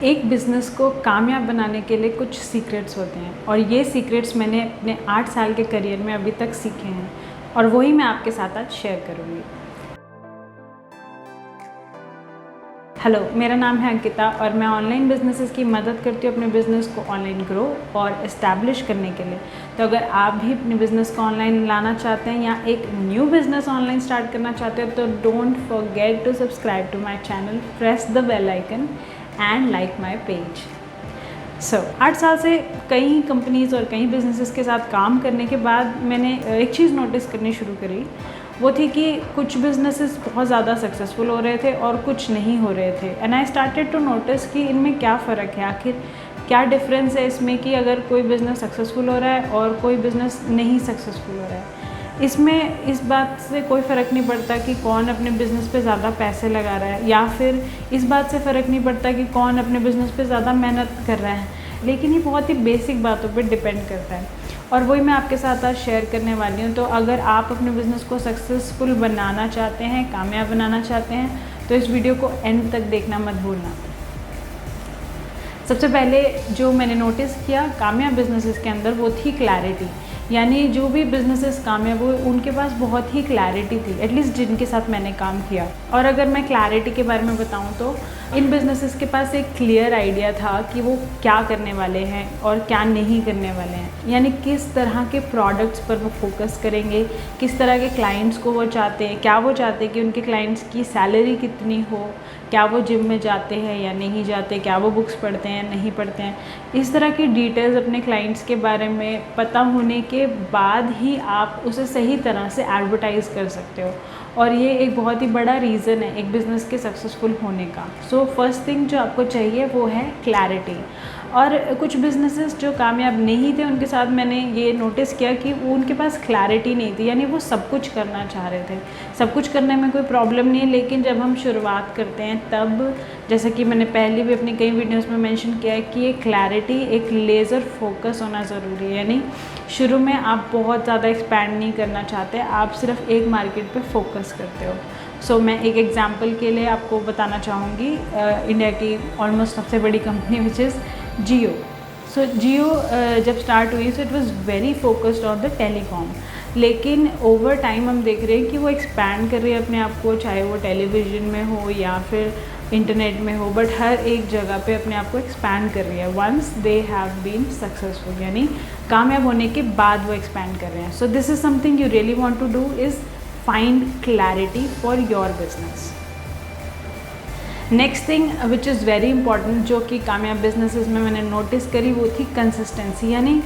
एक बिज़नेस को कामयाब बनाने के लिए कुछ सीक्रेट्स होते हैं और ये सीक्रेट्स मैंने अपने 8 साल के करियर में अभी तक सीखे हैं और वही मैं आपके साथ आज शेयर करूँगी। हेलो, मेरा नाम है अंकिता और मैं ऑनलाइन बिजनेसेस की मदद करती हूँ अपने बिज़नेस को ऑनलाइन ग्रो और इस्टेब्लिश करने के लिए। तो अगर आप भी अपने बिज़नेस को ऑनलाइन लाना चाहते हैं या एक न्यू बिज़नेस ऑनलाइन स्टार्ट करना चाहते हो तो don't forget to subscribe to my channel, press the bell icon and like my page. 8 साल से कई कंपनीज़ और कई बिजनेसेस के साथ काम करने के बाद मैंने एक चीज़ नोटिस करनी शुरू करी। वो थी कि कुछ बिजनेसेस बहुत ज़्यादा सक्सेसफुल हो रहे थे और कुछ नहीं हो रहे थे। And I started to notice कि इनमें क्या फ़र्क है, आखिर क्या डिफरेंस है इसमें कि अगर कोई बिज़नेस सक्सेसफुल हो रहा है और कोई बिज़नेस नहीं सक्सेसफुल हो रहा है। इसमें इस बात से कोई फ़र्क नहीं पड़ता कि कौन अपने बिज़नेस पे ज़्यादा पैसे लगा रहा है या फिर इस बात से फ़र्क नहीं पड़ता कि कौन अपने बिज़नेस पे ज़्यादा मेहनत कर रहा है, लेकिन ये बहुत ही बेसिक बातों पे डिपेंड करता है और वही मैं आपके साथ आज शेयर करने वाली हूँ। तो अगर आप अपने बिज़नेस को सक्सेसफुल बनाना चाहते हैं, कामयाब बनाना चाहते हैं, तो इस वीडियो को एंड तक देखना मत भूलना। सबसे पहले जो मैंने नोटिस किया कामयाब बिजनेसेस के अंदर वो थी क्लैरिटी। यानी जो भी बिजनेसेस कामयाब हुए उनके पास बहुत ही क्लैरिटी थी, एटलीस्ट जिनके साथ मैंने काम किया। और अगर मैं क्लैरिटी के बारे में बताऊं तो इन बिजनेसेस के पास एक क्लियर आइडिया था कि वो क्या करने वाले हैं और क्या नहीं करने वाले हैं। यानी किस तरह के प्रोडक्ट्स पर वो फोकस करेंगे, किस तरह के क्लाइंट्स को वो चाहते हैं, क्या वो चाहते हैं कि उनके क्लाइंट्स की सैलरी कितनी हो, क्या वो जिम में जाते हैं या नहीं जाते, क्या वो बुक्स पढ़ते हैं नहीं पढ़ते हैं। इस तरह की डिटेल्स अपने क्लाइंट्स के बारे में पता होने के बाद ही आप उसे सही तरह से एडवर्टाइज़ कर सकते हो और ये एक बहुत ही बड़ा रीज़न है एक बिज़नेस के सक्सेसफुल होने का। सो फर्स्ट थिंग जो आपको चाहिए वो है क्लैरिटी। और कुछ बिजनेसेस जो कामयाब नहीं थे उनके साथ मैंने ये नोटिस किया कि वो उनके पास क्लैरिटी नहीं थी। यानी वो सब कुछ करना चाह रहे थे, सब कुछ करने में कोई प्रॉब्लम नहीं है, लेकिन जब हम शुरुआत करते हैं तब, जैसा कि मैंने पहले भी अपनी कई वीडियोस में मेंशन किया है कि ये क्लैरिटी, एक लेज़र फोकस होना ज़रूरी है। यानी शुरू में आप बहुत ज़्यादा एक्सपैंड नहीं करना चाहते, आप सिर्फ एक मार्केट पे फोकस करते हो। सो मैं एक एग्जांपल के लिए आपको बताना चाहूँगी इंडिया की ऑलमोस्ट सबसे बड़ी कंपनी विच इज़ जियो। सो जियो जब स्टार्ट हुई so it was very focused on the telecom, लेकिन ओवर टाइम हम देख रहे हैं कि वो एक्सपैंड कर रही है अपने आप को, चाहे वो टेलीविज़न में हो या फिर इंटरनेट में हो, बट हर एक जगह पे अपने आप को एक्सपैंड कर रही है once they have been successful. यानी कामयाब होने के बाद वो एक्सपैंड कर रहे हैं। So this is something you really want to do is find clarity for your business. Next thing which is very important जो कि कामयाब बिजनेसेस में मैंने नोटिस करी वो थी कंसिस्टेंसी। यानी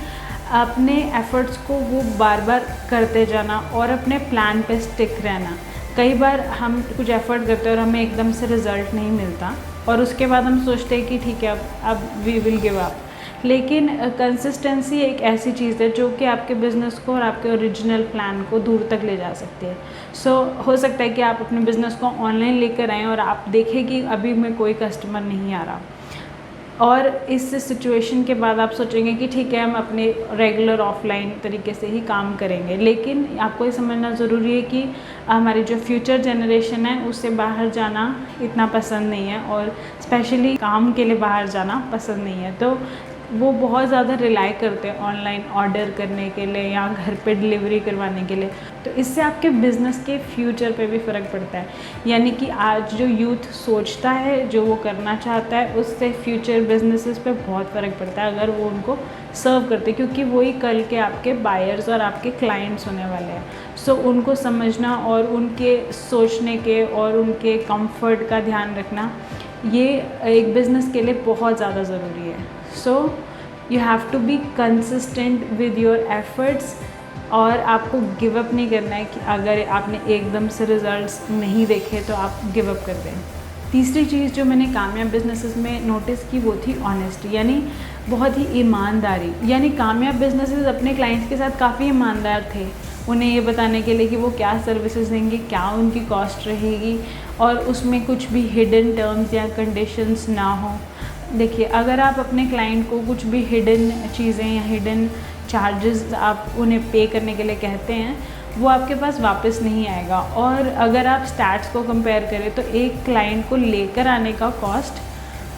अपने एफर्ट्स को वो बार बार करते जाना और अपने प्लान पे स्टिक रहना। कई बार हम कुछ एफर्ट करते हैं और हमें एकदम से रिज़ल्ट नहीं मिलता और उसके बाद हम सोचते हैं कि ठीक है अब वी विल गिव अप, लेकिन कंसिस्टेंसी एक ऐसी चीज़ है जो कि आपके बिज़नेस को और आपके ओरिजिनल प्लान को दूर तक ले जा सकती है। सो हो सकता है कि आप अपने बिज़नेस को ऑनलाइन लेकर आएँ और आप देखें कि अभी में कोई कस्टमर नहीं आ रहा और इस सिचुएशन के बाद आप सोचेंगे कि ठीक है हम अपने रेगुलर ऑफलाइन तरीके से ही काम करेंगे, लेकिन आपको ये समझना ज़रूरी है कि हमारी जो फ्यूचर जनरेशन है उससे बाहर जाना इतना पसंद नहीं है और स्पेशली काम के लिए बाहर जाना पसंद नहीं है। तो वो बहुत ज़्यादा रिलाई करते हैं ऑनलाइन ऑर्डर करने के लिए या घर पे डिलीवरी करवाने के लिए। तो इससे आपके बिज़नेस के फ्यूचर पे भी फ़र्क पड़ता है। यानी कि आज जो यूथ सोचता है, जो वो करना चाहता है, उससे फ्यूचर बिजनेसेस पे बहुत फ़र्क पड़ता है अगर वो उनको सर्व करते, क्योंकि वही कल के आपके बायर्स और आपके क्लाइंट्स होने वाले हैं। सो उनको समझना और उनके सोचने के और उनके कंफर्ट का ध्यान रखना ये एक बिज़नेस के लिए बहुत ज़्यादा ज़रूरी है। So you have to be consistent with your efforts और आपको गिव अप नहीं करना है कि अगर आपने एकदम से रिजल्ट्स नहीं देखे तो आप गिव अप कर दें। तीसरी चीज़ जो मैंने कामयाब बिजनेसेस में नोटिस की वो थी ऑनेस्टी। यानी बहुत ही ईमानदारी। यानी कामयाब बिजनेसेस अपने क्लाइंट्स के साथ काफ़ी ईमानदार थे, उन्हें ये बताने के लिए कि वो क्या सर्विसेज देंगे, क्या उनकी कॉस्ट रहेगी और उसमें कुछ भी हिडन टर्म्स या कंडीशंस ना हो। देखिए, अगर आप अपने क्लाइंट को कुछ भी हिडन चीज़ें या हिडन चार्जेस आप उन्हें पे करने के लिए कहते हैं, वो आपके पास वापस नहीं आएगा। और अगर आप स्टैट्स को कंपेयर करें तो एक क्लाइंट को लेकर आने का कॉस्ट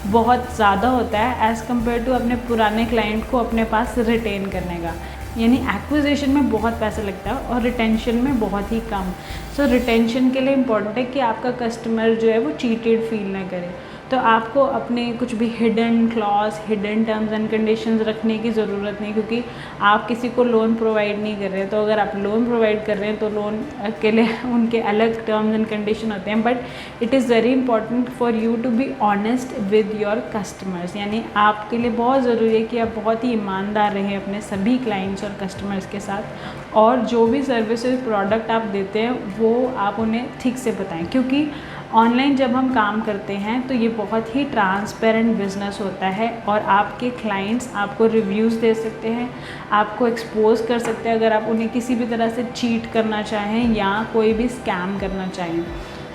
बहुत ज़्यादा होता है एज़ कम्पेयर टू अपने पुराने क्लाइंट को अपने पास रिटेन करने का। यानी एक्विजिशन में बहुत पैसा लगता है और रिटेंशन में बहुत ही कम। सो रिटेंशन के लिए इम्पॉर्टेंट है कि आपका कस्टमर जो है वो चीटेड फील ना करे। तो आपको अपने कुछ भी hidden clause, hidden terms and conditions रखने की ज़रूरत नहीं, क्योंकि आप किसी को लोन प्रोवाइड नहीं कर रहे हैं। तो अगर आप लोन प्रोवाइड कर रहे हैं तो लोन के लिए उनके अलग टर्म्स एंड कंडीशन होते हैं, but it is very important for you to be honest with your customers. यानी आपके लिए बहुत ज़रूरी है कि आप बहुत ही ईमानदार रहें अपने सभी क्लाइंट्स और कस्टमर्स के साथ, और जो भी सर्विसेज प्रोडक्ट आप देते हैं वो आप उन्हें ठीक से बताएं। क्योंकि ऑनलाइन जब हम काम करते हैं तो ये बहुत ही ट्रांसपेरेंट बिजनेस होता है, और आपके क्लाइंट्स आपको रिव्यूज़ दे सकते हैं, आपको एक्सपोज कर सकते हैं अगर आप उन्हें किसी भी तरह से चीट करना चाहें या कोई भी स्कैम करना चाहें।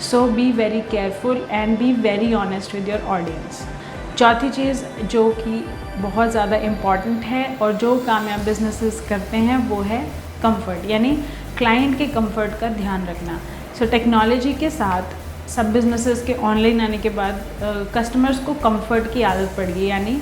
So be very careful and be very honest with your audience. चौथी चीज़ जो कि बहुत ज़्यादा इम्पॉर्टेंट है और जो कामयाब बिजनेसेस करते हैं वो है कंफर्ट, यानी क्लाइंट के कंफर्ट का ध्यान रखना। सो टेक्नोलॉजी के साथ सब बिजनेसेस के ऑनलाइन आने के बाद कस्टमर्स को कंफर्ट की आदत पड़ गई। यानी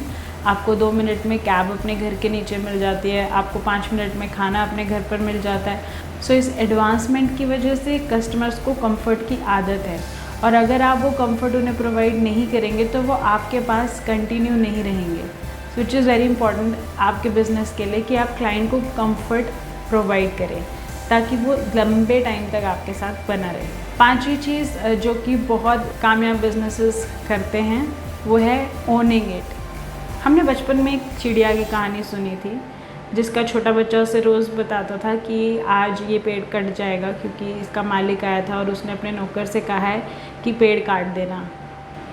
आपको 2 मिनट में कैब अपने घर के नीचे मिल जाती है, आपको 5 मिनट में खाना अपने घर पर मिल जाता है। सो इस एडवांसमेंट की वजह से कस्टमर्स को कंफर्ट की आदत है, और अगर आप वो कंफर्ट उन्हें प्रोवाइड नहीं करेंगे तो वो आपके पास कंटिन्यू नहीं रहेंगे। सो इट इज़ वेरी इंपॉर्टेंट आपके बिज़नेस के लिए कि आप क्लाइंट को कंफर्ट प्रोवाइड करें ताकि वो लंबे टाइम तक आपके साथ बना रहे। पांचवी चीज़ जो कि बहुत कामयाब बिजनेसेस करते हैं वो है ओनिंग इट। हमने बचपन में एक चिड़िया की कहानी सुनी थी जिसका छोटा बच्चा उसे रोज़ बताता था कि आज ये पेड़ कट जाएगा, क्योंकि इसका मालिक आया था और उसने अपने नौकर से कहा है कि पेड़ काट देना।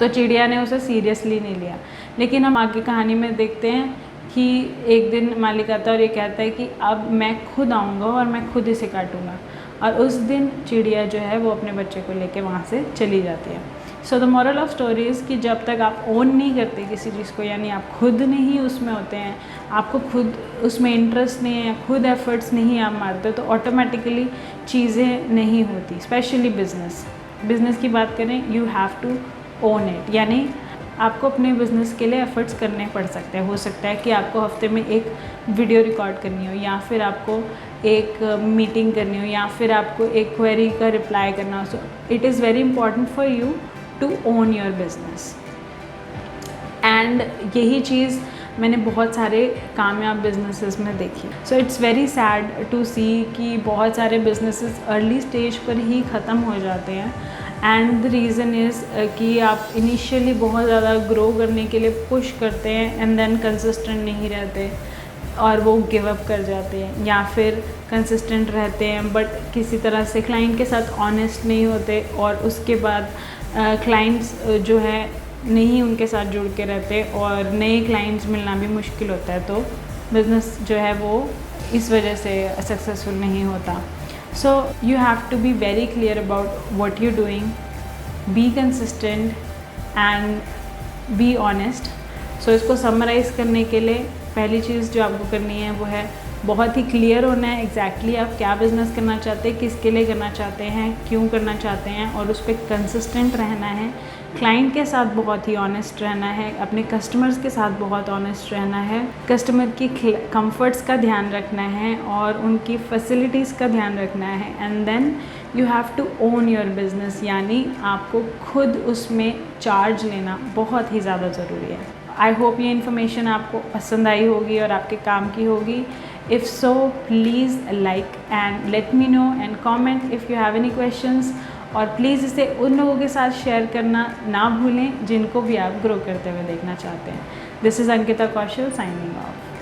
तो चिड़िया ने उसे सीरियसली नहीं लिया। लेकिन हम आगे कहानी में देखते हैं कि एक दिन मालिक आता है और ये कहता है कि अब मैं खुद आऊँगा और मैं खुद इसे काटूँगा, और उस दिन चिड़िया जो है वो अपने बच्चे को लेके वहाँ से चली जाती है। So the moral of story is कि जब तक आप ओन नहीं करते किसी चीज़ को, यानी आप खुद नहीं उसमें होते हैं, आपको खुद उसमें इंटरेस्ट नहीं है, खुद एफर्ट्स नहीं आप मारते, तो ऑटोमेटिकली चीज़ें नहीं होती। स्पेशली बिज़नेस की बात करें, you have to own it. यानी आपको अपने बिज़नेस के लिए एफ़र्ट्स करने पड़ सकते हैं। हो सकता है कि आपको हफ्ते में एक वीडियो रिकॉर्ड करनी हो, या फिर आपको एक मीटिंग करनी हो, या फिर आपको एक क्वेरी का रिप्लाई करना हो। So it is very important for you to own your business. And यही चीज़ मैंने बहुत सारे कामयाब बिजनेसेस में देखी। So it's very sad to see कि बहुत सारे बिजनेसेस अर्ली स्टेज पर ही ख़त्म हो जाते हैं। एंड द रीज़न इज़ कि आप इनिशियली बहुत ज़्यादा ग्रो करने के लिए पुश करते हैं एंड देन कंसिस्टेंट नहीं रहते और वो गिव अप कर जाते हैं, या फिर कंसिस्टेंट रहते हैं बट किसी तरह से क्लाइंट के साथ ऑनेस्ट नहीं होते, और उसके बाद क्लाइंट्स जो है नहीं उनके साथ जुड़ के रहते और नए क्लाइंट्स मिलना भी मुश्किल होता है। तो बिज़नेस जो है वो इस वजह से सक्सेसफुल नहीं होता। So you have to be very clear about what you're doing, be consistent and be honest. So इसको summarize करने के लिए पहली चीज़ जो आपको करनी है वो है बहुत ही क्लियर होना है एग्जैक्टली आप क्या बिज़नेस करना चाहते हैं, किसके लिए करना चाहते हैं, क्यों करना चाहते हैं, और उस पर कंसिस्टेंट रहना है। क्लाइंट के साथ बहुत ही ऑनेस्ट रहना है, अपने कस्टमर्स के साथ बहुत ऑनेस्ट रहना है, कस्टमर की कंफर्ट्स का ध्यान रखना है और उनकी फैसिलिटीज़ का ध्यान रखना है। And then you have to own your business, यानी आपको खुद उसमें चार्ज लेना बहुत ही ज़्यादा ज़रूरी है। आई होप ये इन्फॉर्मेशन आपको पसंद आई होगी और आपके काम की होगी। If so please like and let me know and comment if you have any questions, और प्लीज़ इसे उन लोगों के साथ शेयर करना ना भूलें जिनको भी आप ग्रो करते हुए देखना चाहते हैं। This is Ankita Kaushal signing off.